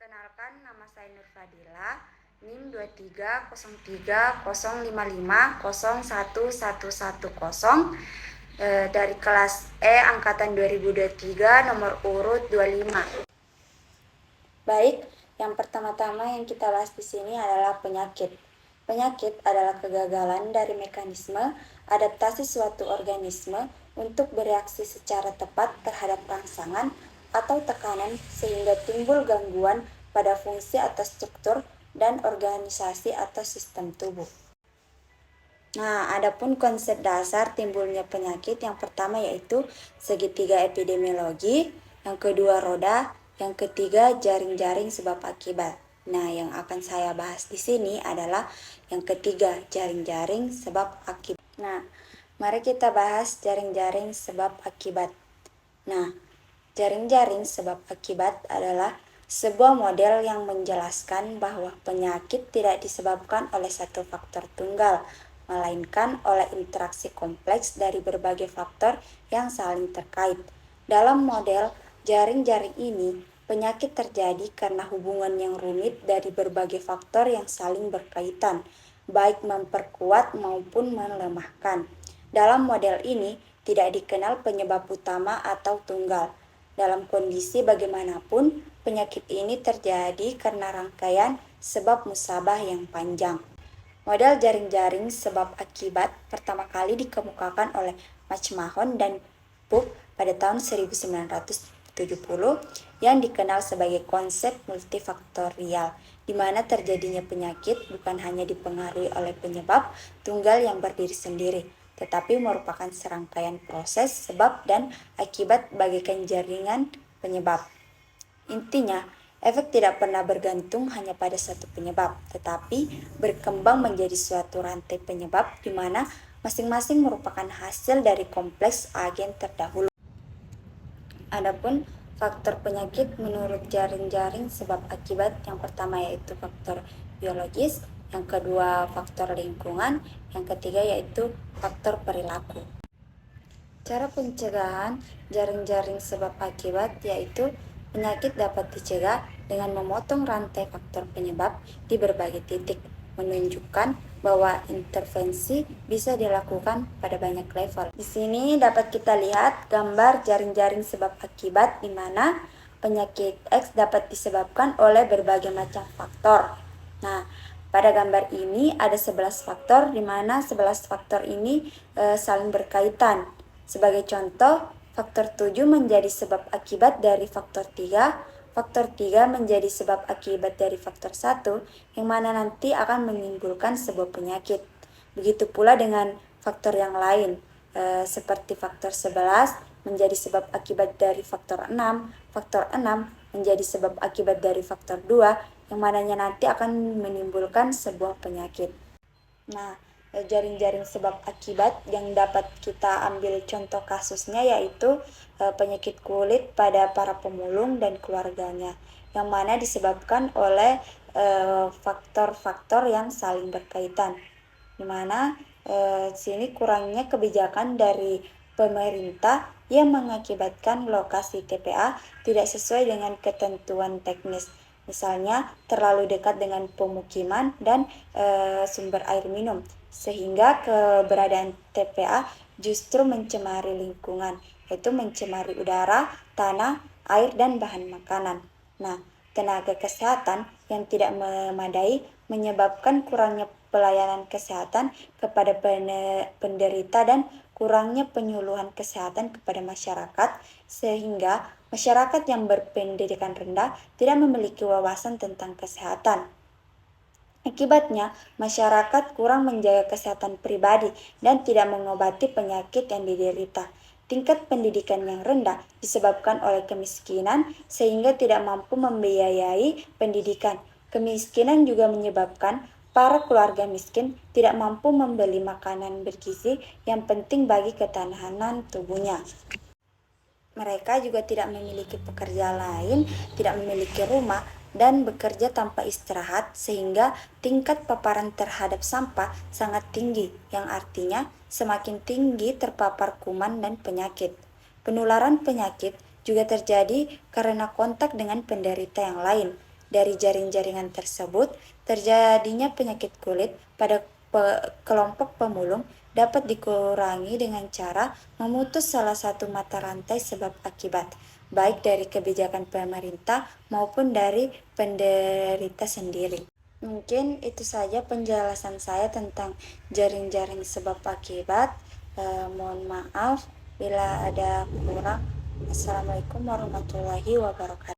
Perkenalkan, nama saya Nur Fadila, NIM 230305501110 dari kelas E angkatan 2023 nomor urut 25. Baik, yang pertama-tama yang kita bahas di sini adalah penyakit. Penyakit adalah kegagalan dari mekanisme adaptasi suatu organisme untuk bereaksi secara tepat terhadap rangsangan atau tekanan sehingga timbul gangguan pada fungsi atau struktur dan organisasi atau sistem tubuh. Nah, adapun konsep dasar timbulnya penyakit yang pertama yaitu segitiga epidemiologi, yang kedua roda, yang ketiga jaring-jaring sebab akibat. Nah, yang akan saya bahas di sini adalah yang ketiga, jaring-jaring sebab akibat. Nah, mari kita bahas jaring-jaring sebab akibat. Nah, jaring-jaring sebab akibat adalah sebuah model yang menjelaskan bahwa penyakit tidak disebabkan oleh satu faktor tunggal, melainkan oleh interaksi kompleks dari berbagai faktor yang saling terkait. Dalam model jaring-jaring ini, penyakit terjadi karena hubungan yang rumit dari berbagai faktor yang saling berkaitan, baik memperkuat maupun melemahkan. Dalam model ini, tidak dikenal penyebab utama atau tunggal. Dalam kondisi bagaimanapun, penyakit ini terjadi karena rangkaian sebab musabah yang panjang. Model jaring-jaring sebab akibat pertama kali dikemukakan oleh McMahon dan Puck pada tahun 1970 yang dikenal sebagai konsep multifaktorial, di mana terjadinya penyakit bukan hanya dipengaruhi oleh penyebab tunggal yang berdiri sendiri, tetapi merupakan serangkaian proses sebab dan akibat bagaikan jaringan penyebab. Intinya, efek tidak pernah bergantung hanya pada satu penyebab, tetapi berkembang menjadi suatu rantai penyebab di mana masing-masing merupakan hasil dari kompleks agen terdahulu. Adapun faktor penyakit menurut jaring-jaring sebab akibat yang pertama yaitu faktor biologis, yang kedua faktor lingkungan, yang ketiga yaitu faktor perilaku. Cara pencegahan jaring-jaring sebab akibat yaitu penyakit dapat dicegah dengan memotong rantai faktor penyebab di berbagai titik, menunjukkan bahwa intervensi bisa dilakukan pada banyak level. Di sini dapat kita lihat gambar jaring-jaring sebab akibat di mana penyakit X dapat disebabkan oleh berbagai macam faktor. Nah, pada gambar ini ada 11 faktor di mana 11 faktor ini saling berkaitan. Sebagai contoh, faktor 7 menjadi sebab akibat dari faktor 3, faktor 3 menjadi sebab akibat dari faktor 1, yang mana nanti akan menimbulkan sebuah penyakit. Begitu pula dengan faktor yang lain, seperti faktor 11 menjadi sebab akibat dari faktor 6 menjadi sebab akibat dari faktor 2, yang mananya nanti akan menimbulkan sebuah penyakit. Nah, jaring-jaring sebab akibat yang dapat kita ambil contoh kasusnya yaitu penyakit kulit pada para pemulung dan keluarganya, yang mana disebabkan oleh faktor-faktor yang saling berkaitan, di mana sini kurangnya kebijakan dari pemerintah yang mengakibatkan lokasi TPA tidak sesuai dengan ketentuan teknis. Misalnya terlalu dekat dengan pemukiman dan sumber air minum, sehingga keberadaan TPA justru mencemari lingkungan, yaitu mencemari udara, tanah, air, dan bahan makanan. Nah, tenaga kesehatan yang tidak memadai menyebabkan kurangnya pelayanan kesehatan kepada penderita dan kurangnya penyuluhan kesehatan kepada masyarakat, sehingga masyarakat yang berpendidikan rendah tidak memiliki wawasan tentang kesehatan. Akibatnya, masyarakat kurang menjaga kesehatan pribadi dan tidak mengobati penyakit yang diderita. Tingkat pendidikan yang rendah disebabkan oleh kemiskinan sehingga tidak mampu membiayai pendidikan. Kemiskinan juga menyebabkan para keluarga miskin tidak mampu membeli makanan bergizi yang penting bagi ketahanan tubuhnya. Mereka juga tidak memiliki pekerjaan lain, tidak memiliki rumah, dan bekerja tanpa istirahat sehingga tingkat paparan terhadap sampah sangat tinggi, yang artinya semakin tinggi terpapar kuman dan penyakit. Penularan penyakit juga terjadi karena kontak dengan penderita yang lain. dari jaring-jaringan tersebut, terjadinya penyakit kulit pada kelompok pemulung dapat dikurangi dengan cara memutus salah satu mata rantai sebab akibat, baik dari kebijakan pemerintah maupun dari penderita sendiri. Mungkin itu saja penjelasan saya tentang jaring-jaring sebab akibat. Mohon maaf bila ada kurang. Assalamualaikum warahmatullahi wabarakatuh.